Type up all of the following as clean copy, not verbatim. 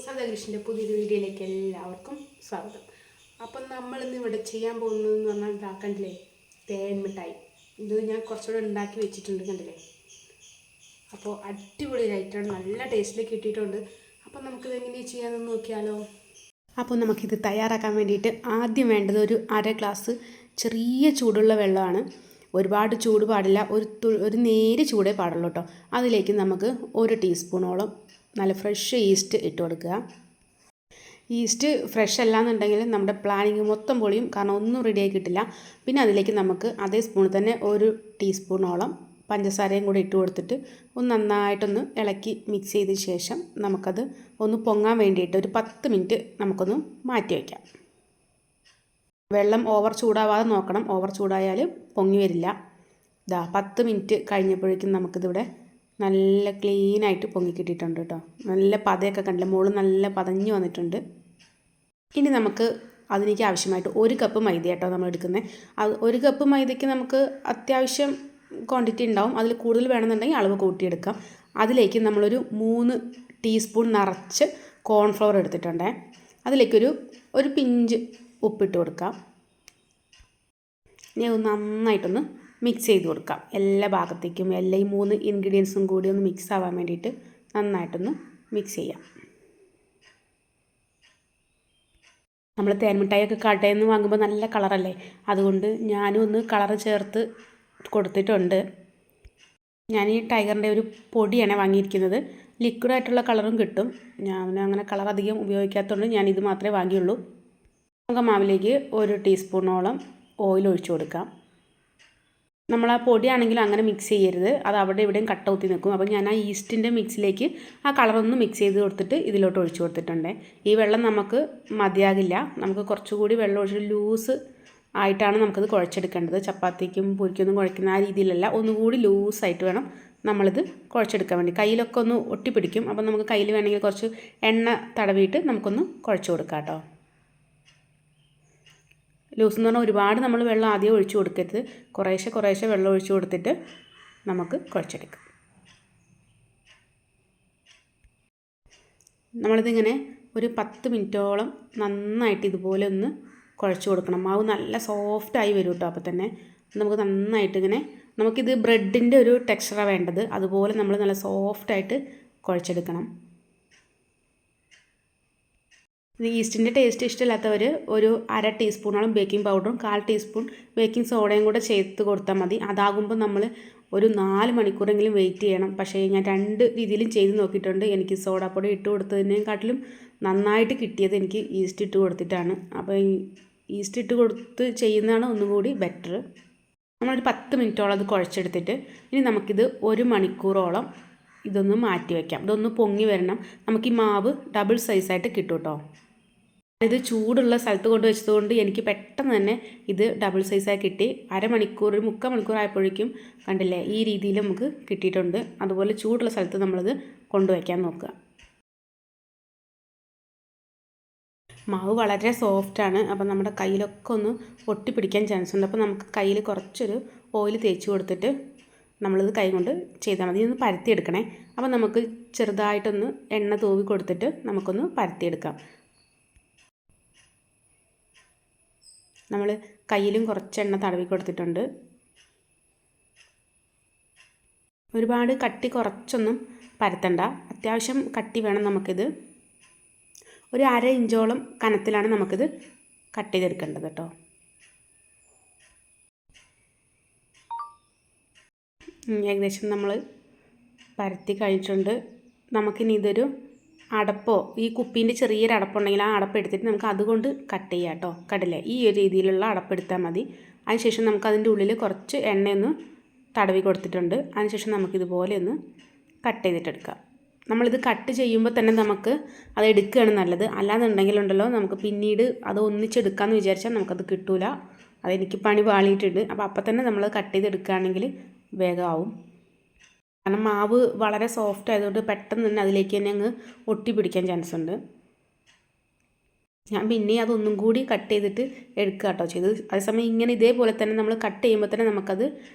രാധാകൃഷ്ണൻ്റെ പുതിയൊരു വീഡിയോയിലേക്ക് എല്ലാവർക്കും സ്വാഗതം. അപ്പം നമ്മളിന്ന് ഇവിടെ ചെയ്യാൻ പോകുന്നതെന്ന് പറഞ്ഞാൽ ഇതാക്കണ്ടില്ലേ, തേൻ മിഠായി. ഇത് ഞാൻ കുറച്ചുകൂടെ ഉണ്ടാക്കി വെച്ചിട്ടുണ്ട്, കണ്ടില്ലേ. അപ്പോൾ അടിപൊളി ഐറ്റമാണ്, നല്ല ടേസ്റ്റിലേക്ക് കിട്ടിയിട്ടുണ്ട്. അപ്പം നമുക്കിത് എങ്ങനെയാണ് ചെയ്യാമെന്ന് നോക്കിയാലോ. അപ്പോൾ നമുക്കിത് തയ്യാറാക്കാൻ വേണ്ടിയിട്ട് ആദ്യം വേണ്ടത് ഒരു അര ഗ്ലാസ് ചെറിയ ചൂടുള്ള വെള്ളമാണ്. ഒരുപാട് ചൂട് പാടില്ല, ഒരു നേരെ ചൂടേ പാടുള്ളൂ കേട്ടോ. അതിലേക്ക് നമുക്ക് 1 ടീസ്പൂണോളം നല്ല ഫ്രഷ് ഈസ്റ്റ് ഇട്ട് കൊടുക്കുക. ഈസ്റ്റ് ഫ്രഷ് അല്ലാന്നുണ്ടെങ്കിൽ നമ്മുടെ പ്ലാനിങ് മൊത്തം പൊളിയും, കാരണം ഒന്നും റെഡിയായി കിട്ടില്ല. പിന്നെ അതിലേക്ക് നമുക്ക് അതേ സ്പൂണിൽ തന്നെ 1 ടീസ്പൂണോളം പഞ്ചസാരയും കൂടി ഇട്ട് കൊടുത്തിട്ട് ഒന്ന് നന്നായിട്ടൊന്ന് ഇളക്കി മിക്സ് ചെയ്ത ശേഷം നമുക്കത് ഒന്ന് പൊങ്ങാൻ വേണ്ടിയിട്ട് ഒരു 10 മിനിറ്റ് നമുക്കൊന്ന് മാറ്റി വയ്ക്കാം. വെള്ളം ഓവർ ചൂടാവാതെ നോക്കണം, ഓവർ ചൂടായാൽ പൊങ്ങി വരില്ല. 10 മിനിറ്റ് കഴിഞ്ഞപ്പോഴേക്കും നമുക്കിതിവിടെ നല്ല ക്ലീനായിട്ട് പൊങ്ങി കിട്ടിയിട്ടുണ്ട് കേട്ടോ. നല്ല പതയൊക്കെ കണ്ടില്ല, മുകളിൽ നല്ല പതഞ്ഞ് വന്നിട്ടുണ്ട്. ഇനി നമുക്ക് അതിലേക്ക് ആവശ്യമായിട്ട് 1 കപ്പ് മൈദ കേട്ടോ നമ്മൾ എടുക്കുന്നത്. 1 കപ്പ് മൈദയ്ക്ക് നമുക്ക് അത്യാവശ്യം ക്വാണ്ടിറ്റി ഉണ്ടാവും, അതിൽ കൂടുതൽ വേണമെന്നുണ്ടെങ്കിൽ അളവ് കൂട്ടിയെടുക്കാം. അതിലേക്ക് നമ്മളൊരു 3 ടീസ്പൂൺ നിറച്ച് കോൺഫ്ലവർ എടുത്തിട്ടുണ്ട്. അതിലേക്കൊരു പിഞ്ച് ഉപ്പിട്ട് കൊടുക്കാം. ഇനി നന്നായിട്ടൊന്ന് മിക്സ് ചെയ്ത് കൊടുക്കാം എല്ലാ ഭാഗത്തേക്കും. എല്ലാ ഈ 3 ഇൻഗ്രീഡിയൻസും കൂടി ഒന്ന് മിക്സ് ആവാൻ വേണ്ടിയിട്ട് നന്നായിട്ടൊന്ന് മിക്സ് ചെയ്യാം. നമ്മൾ തേൻമിഠായിയൊക്കെ കടയിൽ നിന്ന് വാങ്ങുമ്പോൾ നല്ല കളറല്ലേ, അതുകൊണ്ട് ഞാനും ഒന്ന് കളറ് ചേർത്ത് കൊടുത്തിട്ടുണ്ട്. ഞാൻ ഈ ടൈഗറിൻ്റെ ഒരു പൊടിയാണ് വാങ്ങിയിരിക്കുന്നത്. ലിക്വിഡായിട്ടുള്ള കളറും കിട്ടും. ഞാൻ അങ്ങനെ കളർ അധികം ഉപയോഗിക്കാത്തതുകൊണ്ട് ഞാൻ ഇത് മാത്രമേ വാങ്ങിയുള്ളൂ. നമുക്ക് മാവിലേക്ക് 1 ടീസ്പൂണോളം ഓയിൽ ഒഴിച്ചു കൊടുക്കാം. നമ്മൾ ആ പൊടിയാണെങ്കിൽ അങ്ങനെ മിക്സ് ചെയ്യരുത്, അത് അവിടെ ഇവിടെയും കട്ട കുത്തി നിൽക്കും. അപ്പോൾ ഞാൻ ആ ഈസ്റ്റിൻ്റെ മിക്സിലേക്ക് ആ കളറൊന്ന് മിക്സ് ചെയ്ത് കൊടുത്തിട്ട് ഇതിലോട്ട് ഒഴിച്ചു കൊടുത്തിട്ടുണ്ട്. ഈ വെള്ളം നമുക്ക് മതിയാകില്ല, നമുക്ക് കുറച്ചുകൂടി വെള്ളം ഒഴിച്ച് ലൂസ് ആയിട്ടാണ് നമുക്കത് കുഴച്ചെടുക്കേണ്ടത്. ചപ്പാത്തിക്കും പൂരിക്കൊന്നും കുഴക്കുന്ന ആ രീതിയിലല്ല, ഒന്നുകൂടി ലൂസായിട്ട് വേണം നമ്മളിത് കുഴച്ചെടുക്കാൻ വേണ്ടി. കയ്യിലൊക്കെ ഒന്ന് ഒട്ടിപ്പിടിക്കും, അപ്പം നമുക്ക് കയ്യിൽ വേണമെങ്കിൽ കുറച്ച് എണ്ണ തടവിയിട്ട് നമുക്കൊന്ന് കുഴച്ച് കൊടുക്കാം കേട്ടോ. ലൂസ് എന്ന് പറഞ്ഞാൽ ഒരുപാട് നമ്മൾ വെള്ളം ആദ്യം ഒഴിച്ചു കൊടുക്കരുത്, കുറേശ്ശെ വെള്ളം ഒഴിച്ചു കൊടുത്തിട്ട് നമുക്ക് കുഴച്ചെടുക്കാം. നമ്മളിതിങ്ങനെ ഒരു 10 മിനിറ്റോളം നന്നായിട്ട് ഇതുപോലെ ഒന്ന് കുഴച്ച് കൊടുക്കണം. മാവ് നല്ല സോഫ്റ്റായി വരും കേട്ടോ. അപ്പോൾ തന്നെ നമുക്ക് നന്നായിട്ട് ഇങ്ങനെ, നമുക്കിത് ബ്രെഡിൻ്റെ ഒരു ടെക്സ്ചറാണ് വേണ്ടത്, അതുപോലെ നമ്മൾ നല്ല സോഫ്റ്റായിട്ട് കുഴച്ചെടുക്കണം. ഇത് ഈസ്റ്റിൻ്റെ ടേസ്റ്റ് ഇഷ്ടമില്ലാത്തവർ ഒരു 1/2 ടീസ്പൂണോളം ബേക്കിംഗ് പൗഡറും 1/4 ടീസ്പൂൺ ബേക്കിംഗ് സോഡയും കൂടെ ചേർത്ത് കൊടുത്താൽ മതി. അതാകുമ്പോൾ നമ്മൾ ഒരു 4 മണിക്കൂറെങ്കിലും വെയിറ്റ് ചെയ്യണം. പക്ഷേ ഞാൻ 2 രീതിയിലും ചെയ്ത് നോക്കിയിട്ടുണ്ട്. എനിക്ക് സോഡാപ്പൊടി ഇട്ട് കൊടുത്തതിനെക്കാട്ടിലും നന്നായിട്ട് കിട്ടിയത് എനിക്ക് ഈസ്റ്റ് ഇട്ട് കൊടുത്തിട്ടാണ്. അപ്പോൾ ഈസ്റ്റ് ഇട്ട് കൊടുത്ത് ചെയ്യുന്നതാണ് ഒന്നുകൂടി ബെറ്റർ. നമ്മളൊരു 10 മിനിറ്റോളം അത് കുഴച്ചെടുത്തിട്ട് ഇനി നമുക്കിത് 1 മണിക്കൂറോളം ഇതൊന്ന് മാറ്റി വയ്ക്കാം. ഇതൊന്ന് പൊങ്ങി വരണം. നമുക്ക് ഈ മാവ് ഡബിൾ സൈസായിട്ട് കിട്ടും കേട്ടോ. ഇത് ചൂടുള്ള സ്ഥലത്ത് കൊണ്ട് വെച്ചതുകൊണ്ട് എനിക്ക് പെട്ടെന്ന് തന്നെ ഇത് ഡബിൾ സൈസായി കിട്ടി. അരമണിക്കൂർ 3/4 മണിക്കൂർ ആയപ്പോഴേക്കും കണ്ടില്ലേ, ഈ രീതിയിൽ നമുക്ക് കിട്ടിയിട്ടുണ്ട്. അതുപോലെ ചൂടുള്ള സ്ഥലത്ത് നമ്മളിത് കൊണ്ടുവയ്ക്കാൻ നോക്കുക. മാവ് വളരെ സോഫ്റ്റാണ്, അപ്പം നമ്മുടെ കയ്യിലൊക്കെ ഒന്ന് ഒട്ടിപ്പിടിക്കാൻ ചാൻസ് ഉണ്ട്. അപ്പോൾ നമുക്ക് കയ്യിൽ കുറച്ചൊരു ഓയിൽ തേച്ച് കൊടുത്തിട്ട് നമ്മളിത് കൈ കൊണ്ട് ചെയ്താൽ മതി. ഇതൊന്ന് പരത്തിയെടുക്കണേ. അപ്പോൾ നമുക്ക് ചെറുതായിട്ടൊന്ന് എണ്ണ തൂവി കൊടുത്തിട്ട് നമുക്കൊന്ന് പരത്തിയെടുക്കാം. നമ്മൾ കയ്യിലും കുറച്ച് എണ്ണ തടവി കൊടുത്തിട്ടുണ്ട്. ഒരുപാട് കട്ടി കുറച്ചൊന്നും പരത്തണ്ട, അത്യാവശ്യം കട്ടി വേണം നമുക്കിത്. ഒരു 1/2 ഇഞ്ചോളം കനത്തിലാണ് നമുക്കിത് കട്ട് ചെയ്തെടുക്കേണ്ടത് കേട്ടോ. ഏകദേശം നമ്മൾ പരത്തി കഴിഞ്ഞിട്ടുണ്ട്. നമുക്കിനി ഇതൊരു അടപ്പോ, ഈ കുപ്പീൻ്റെ ചെറിയൊരു അടപ്പുണ്ടെങ്കിൽ ആ അടപ്പ് എടുത്തിട്ട് നമുക്ക് അതുകൊണ്ട് കട്ട് ചെയ്യാം കേട്ടോ. കണ്ടില്ലേ, ഈ ഒരു രീതിയിലുള്ള അടപ്പെടുത്താൽ മതി. അതിനുശേഷം നമുക്ക് അതിൻ്റെ ഉള്ളിൽ കുറച്ച് എണ്ണയൊന്ന് തടവി കൊടുത്തിട്ടുണ്ട്. അതിനുശേഷം നമുക്കിതുപോലെ ഒന്ന് കട്ട് ചെയ്തിട്ടെടുക്കാം. നമ്മളിത് കട്ട് ചെയ്യുമ്പോൾ തന്നെ നമുക്ക് അത് എടുക്കുകയാണ് നല്ലത്. അല്ലാന്നുണ്ടെങ്കിലുണ്ടല്ലോ നമുക്ക് പിന്നീട് അത് ഒന്നിച്ചെടുക്കാമെന്ന് വിചാരിച്ചാൽ നമുക്കത് കിട്ടില്ല. അതെനിക്ക് പണി പാളിയിട്ടുണ്ട്. അപ്പോൾ തന്നെ നമ്മൾ കട്ട് ചെയ്തെടുക്കുകയാണെങ്കിൽ വേഗമാവും. കാരണം മാവ് വളരെ സോഫ്റ്റ് ആയതുകൊണ്ട് പെട്ടെന്ന് തന്നെ അതിലേക്ക് തന്നെ അങ്ങ് ഒട്ടിപ്പിടിക്കാൻ ചാൻസ് ഉണ്ട്. ഞാൻ പിന്നെ അതൊന്നും കൂടി കട്ട് ചെയ്തിട്ട് എടുക്കുക കേട്ടോ ചെയ്ത്. അതേസമയം ഇങ്ങനെ ഇതേപോലെ തന്നെ നമ്മൾ കട്ട് ചെയ്യുമ്പോൾ തന്നെ നമുക്കത്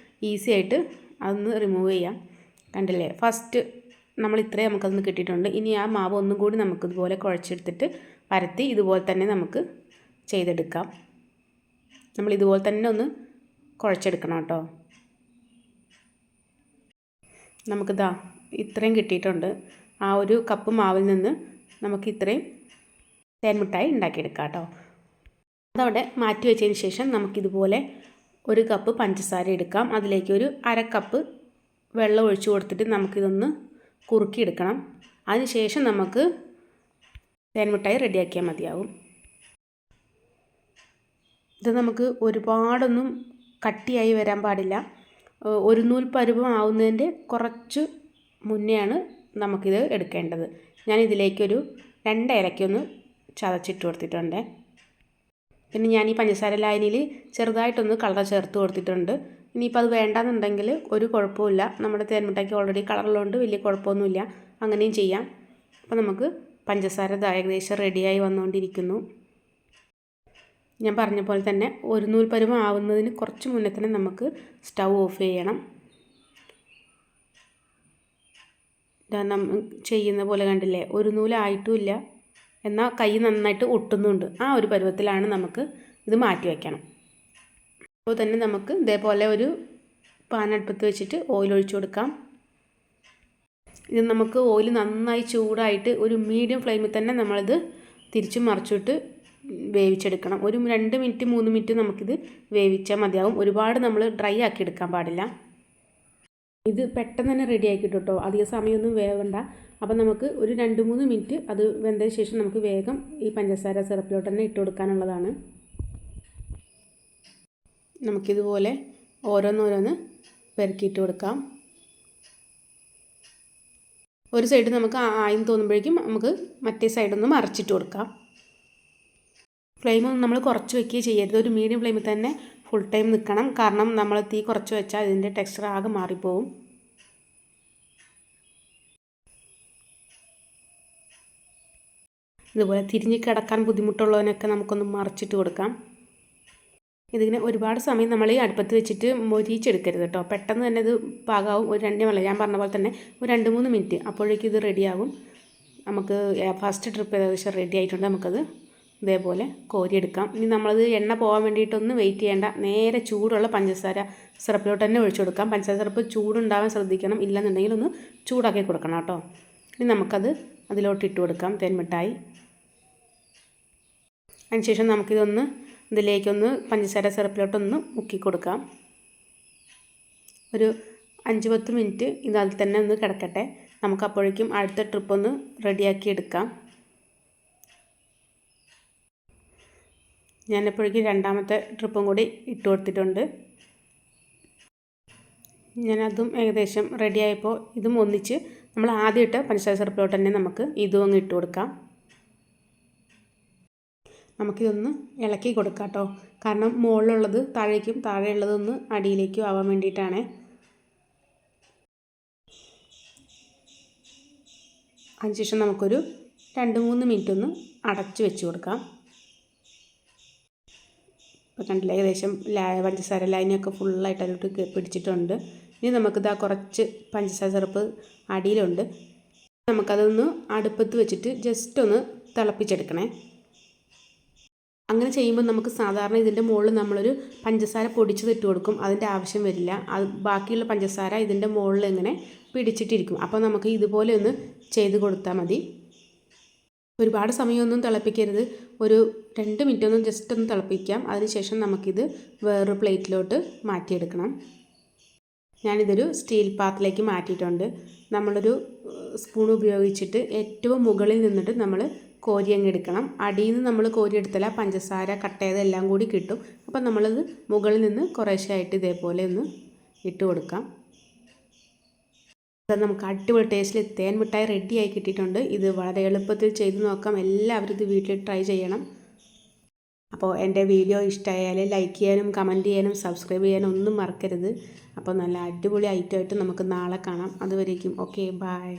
ഈസി ആയിട്ട് അതൊന്ന് റിമൂവ് ചെയ്യാം. കണ്ടില്ലേ, ഫസ്റ്റ് നമ്മൾ ഇത്രയും നമുക്കതൊന്ന് കിട്ടിയിട്ടുണ്ട്. ഇനി ആ മാവ് ഒന്നും കൂടി നമുക്കിതുപോലെ കുഴച്ചെടുത്തിട്ട് പരത്തി ഇതുപോലെ തന്നെ നമുക്ക് ചെയ്തെടുക്കാം. നമ്മളിതുപോലെ തന്നെ ഒന്ന് കുഴച്ചെടുക്കണം കേട്ടോ. നമുക്കിതാ ഇത്രയും കിട്ടിയിട്ടുണ്ട്. ആ ഒരു കപ്പ് മാവിൽ നിന്ന് നമുക്ക് ഇത്രയും തേൻ മിഠായി ഉണ്ടാക്കിയെടുക്കാം കേട്ടോ. അതവിടെ മാറ്റി വെച്ചതിന് ശേഷം നമുക്കിതുപോലെ ഒരു കപ്പ് പഞ്ചസാര എടുക്കാം. അതിലേക്ക് ഒരു അര കപ്പ് വെള്ളം ഒഴിച്ച് കൊടുത്തിട്ട് നമുക്കിതൊന്ന് കുറുക്കിയെടുക്കണം. അതിന് ശേഷം നമുക്ക് തേൻ മിഠായി റെഡിയാക്കിയാൽ മതിയാവും. ഇത് നമുക്ക് ഒരുപാടൊന്നും കട്ടിയായി വരാൻ പാടില്ല. ഒരു നൂൽ പരുവം ആവുന്നതിൻ്റെ കുറച്ച് മുന്നെയാണ് നമുക്കിത് എടുക്കേണ്ടത്. ഞാൻ ഇതിലേക്കൊരു 2 ഏലക്കൊന്ന് ചതച്ചിട്ട് കൊടുത്തിട്ടുണ്ട്. പിന്നെ ഞാൻ ഈ പഞ്ചസാര ലായനിയിൽ ചെറുതായിട്ടൊന്ന് കളർ ചേർത്ത് കൊടുത്തിട്ടുണ്ട്. ഇനിയിപ്പോൾ അത് വേണ്ടാന്നുണ്ടെങ്കിൽ ഒരു കുഴപ്പമില്ല. നമ്മുടെ തേൻ മിഠായിക്ക് ഓൾറെഡി കളറുള്ളതുകൊണ്ട് വലിയ കുഴപ്പമൊന്നുമില്ല, അങ്ങനെയും ചെയ്യാം. അപ്പോൾ നമുക്ക് പഞ്ചസാര ഏകദേശം റെഡിയായി വന്നുകൊണ്ടിരിക്കുന്നു. ഞാൻ പറഞ്ഞ പോലെ തന്നെ ഒരു നൂൽ പരുവം ആവുന്നതിന് കുറച്ച് മുന്നേ തന്നെ നമുക്ക് സ്റ്റൗ ഓഫ് ചെയ്യണം. ചെയ്യുന്ന പോലെ കണ്ടില്ലേ, ഒരു നൂലായിട്ടുമില്ല, എന്നാൽ കൈ നന്നായിട്ട് ഒട്ടുന്നുണ്ട്. ആ ഒരു പരുവത്തിലാണ് നമുക്ക് ഇത് മാറ്റി വയ്ക്കണം. അപ്പോൾ തന്നെ നമുക്ക് ഇതേപോലെ ഒരു പാൻ അടുപ്പത്ത് വെച്ചിട്ട് ഓയിൽ ഒഴിച്ചു കൊടുക്കാം. ഇത് നമുക്ക് ഓയിൽ നന്നായി ചൂടായിട്ട് ഒരു മീഡിയം ഫ്ലെയിമിൽ തന്നെ നമ്മളിത് തിരിച്ചും മറിച്ചിട്ട് വേവിച്ചെടുക്കണം. ഒരു 2 മിനിറ്റ് 3 മിനിറ്റ് നമുക്കിത് വേവിച്ചാൽ മതിയാവും. ഒരുപാട് നമ്മൾ ഡ്രൈ ആക്കി എടുക്കാൻ പാടില്ല. ഇത് പെട്ടെന്ന് തന്നെ റെഡി ആക്കി കേട്ടോ, അധിക സമയമൊന്നും വേവണ്ട. അപ്പം നമുക്ക് ഒരു 2-3 മിനിറ്റ് അത് വെന്തതിന് ശേഷം നമുക്ക് വേഗം ഈ പഞ്ചസാര സിറപ്പിലോട്ട് തന്നെ ഇട്ട് കൊടുക്കാനുള്ളതാണ്. നമുക്കിതുപോലെ ഓരോന്നോരോന്ന് പെറുക്കിയിട്ട് കൊടുക്കാം. ഒരു സൈഡ് നമുക്ക് ആയെന്ന് തോന്നുമ്പോഴേക്കും നമുക്ക് മറ്റേ സൈഡൊന്ന് മറിച്ചിട്ട് കൊടുക്കാം. ഫ്ലെയിമൊന്നും നമ്മൾ കുറച്ച് വയ്ക്കുകയും ചെയ്യരുത്. ഒരു മീഡിയം ഫ്ലെയിമിൽ തന്നെ ഫുൾ ടൈം നിൽക്കണം. കാരണം നമ്മൾ തീ കുറച്ച് വെച്ചാൽ ഇതിൻ്റെ ടെക്സ്ചർ ആകെ മാറിപ്പോവും. ഇതുപോലെ തിരിഞ്ഞ് കിടക്കാൻ ബുദ്ധിമുട്ടുള്ളതിനൊക്കെ നമുക്കൊന്ന് മറിച്ചിട്ട് കൊടുക്കാം. ഇതിങ്ങനെ ഒരുപാട് സമയം നമ്മൾ ഈ അടുപ്പത്ത് വെച്ചിട്ട് മൊരിച്ചെടുക്കരുത് കേട്ടോ. പെട്ടെന്ന് തന്നെ ഇത് പാകാവും. ഒരു 2 മിനിറ്റ്, ഞാൻ പറഞ്ഞ പോലെ തന്നെ ഒരു 2-3 മിനിറ്റ്, അപ്പോഴേക്കും ഇത് റെഡിയാകും. നമുക്ക് ഫസ്റ്റ് ട്രിപ്പ് ഏകദേശം റെഡി ആയിട്ടുണ്ട്. നമുക്കത് ഇതേപോലെ കോരിയെടുക്കാം. ഇനി നമ്മളത് എണ്ണ പോകാൻ വേണ്ടിയിട്ടൊന്നും വെയിറ്റ് ചെയ്യേണ്ട, നേരെ ചൂടുള്ള പഞ്ചസാര സിറപ്പിലോട്ട് തന്നെ ഒഴിച്ചു കൊടുക്കാം. പഞ്ചസാര സിറപ്പ് ചൂടുണ്ടാവാൻ ശ്രദ്ധിക്കണം, ഇല്ലെന്നുണ്ടെങ്കിൽ ഒന്ന് ചൂടാക്കി കൊടുക്കണം കേട്ടോ. ഇനി നമുക്കത് അതിലോട്ട് ഇട്ട് കൊടുക്കാം തേൻ മിഠായി. അതിനുശേഷം നമുക്കിതൊന്ന് ഇതിലേക്കൊന്ന് പഞ്ചസാര സിറപ്പിലോട്ടൊന്ന് മുക്കി കൊടുക്കാം. ഒരു 5-10 മിനിറ്റ് ഇത് അതിൽ തന്നെ ഒന്ന് കിടക്കട്ടെ. നമുക്കപ്പോഴേക്കും അടുത്ത ട്രിപ്പൊന്ന് റെഡിയാക്കി എടുക്കാം. ഞാനെപ്പോഴേക്കും രണ്ടാമത്തെ ട്രിപ്പും കൂടി ഇട്ട് കൊടുത്തിട്ടുണ്ട്. ഞാനതും ഏകദേശം റെഡിയായപ്പോൾ ഇതും ഒന്നിച്ച് നമ്മൾ ആദ്യം ഇട്ട പഞ്ചസാര സിറപ്പിലോട്ട് തന്നെ നമുക്ക് ഇതും അങ്ങ് ഇട്ട് കൊടുക്കാം. നമുക്കിതൊന്ന് ഇളക്കി കൊടുക്കാം കേട്ടോ. കാരണം മുകളിലുള്ളത് താഴേക്കും താഴെയുള്ളതൊന്ന് അടിയിലേക്കും ആവാൻ വേണ്ടിയിട്ടാണ്. അതിനുശേഷം നമുക്കൊരു 2-3 മിനിറ്റ് ഒന്ന് അടച്ച് വെച്ച് കൊടുക്കാം. ഇപ്പോൾ കണ്ടില്ല, ഏകദേശം പഞ്ചസാര ലൈനൊക്കെ ഫുള്ളായിട്ട് അതിലോട്ട് പിടിച്ചിട്ടുണ്ട്. ഇനി നമുക്കിതാ കുറച്ച് പഞ്ചസാര സിറപ്പ് അടിയിലുണ്ട്. നമുക്കതൊന്ന് അടുപ്പത്ത് വെച്ചിട്ട് ജസ്റ്റ് ഒന്ന് തിളപ്പിച്ചെടുക്കണേ. അങ്ങനെ ചെയ്യുമ്പോൾ നമുക്ക് സാധാരണ ഇതിൻ്റെ മുകളിൽ നമ്മളൊരു പഞ്ചസാര പൊടിച്ചത് ഇട്ട് കൊടുക്കും, അതിൻ്റെ ആവശ്യം വരില്ല. അത് ബാക്കിയുള്ള പഞ്ചസാര ഇതിൻ്റെ മുകളിൽ ഇങ്ങനെ പിടിച്ചിട്ടിരിക്കും. അപ്പോൾ നമുക്ക് ഇതുപോലെ ഒന്ന് ചെയ്ത് കൊടുത്താൽ മതി. ഒരുപാട് സമയമൊന്നും തിളപ്പിക്കരുത്, ഒരു 2 മിനിറ്റ് ഒന്ന് ജസ്റ്റ് ഒന്ന് തിളപ്പിക്കാം. അതിനുശേഷം നമുക്കിത് വേറൊരു പ്ലേറ്റിലോട്ട് മാറ്റിയെടുക്കണം. ഞാനിതൊരു സ്റ്റീൽ പാത്രത്തിലേക്ക് മാറ്റിയിട്ടുണ്ട്. നമ്മളൊരു സ്പൂൺ ഉപയോഗിച്ചിട്ട് ഏറ്റവും മുകളിൽ നിന്നിട്ട് നമ്മൾ കോരി അങ്ങ് എടുക്കണം. അടിയിൽ നിന്ന് നമ്മൾ കോരി എടുത്താൽ പഞ്ചസാര കട്ട് ചെയ്തെല്ലാം കൂടി കിട്ടും. അപ്പം നമ്മളത് മുകളിൽ നിന്ന് കുറേശ്ശായിട്ട് ഇതേപോലെ ഒന്ന് ഇട്ട് കൊടുക്കാം. നമുക്ക് അടിപൊളി ടേസ്റ്റിൽ തേൻ മിഠായി റെഡിയായി കിട്ടിയിട്ടുണ്ട്. ഇത് വളരെ എളുപ്പത്തിൽ ചെയ്ത് നോക്കാം. എല്ലാവരും ഇത് വീട്ടിൽ ട്രൈ ചെയ്യണം. അപ്പോൾ എൻ്റെ വീഡിയോ ഇഷ്ടമായാൽ ലൈക്ക് ചെയ്യാനും കമൻറ്റ് ചെയ്യാനും സബ്സ്ക്രൈബ് ചെയ്യാനും ഒന്നും മറക്കരുത്. അപ്പോൾ നല്ല അടിപൊളി ഐറ്റമായിട്ട് നമുക്ക് നാളെ കാണാം. അതുവരേക്കും ഓക്കെ, ബൈ.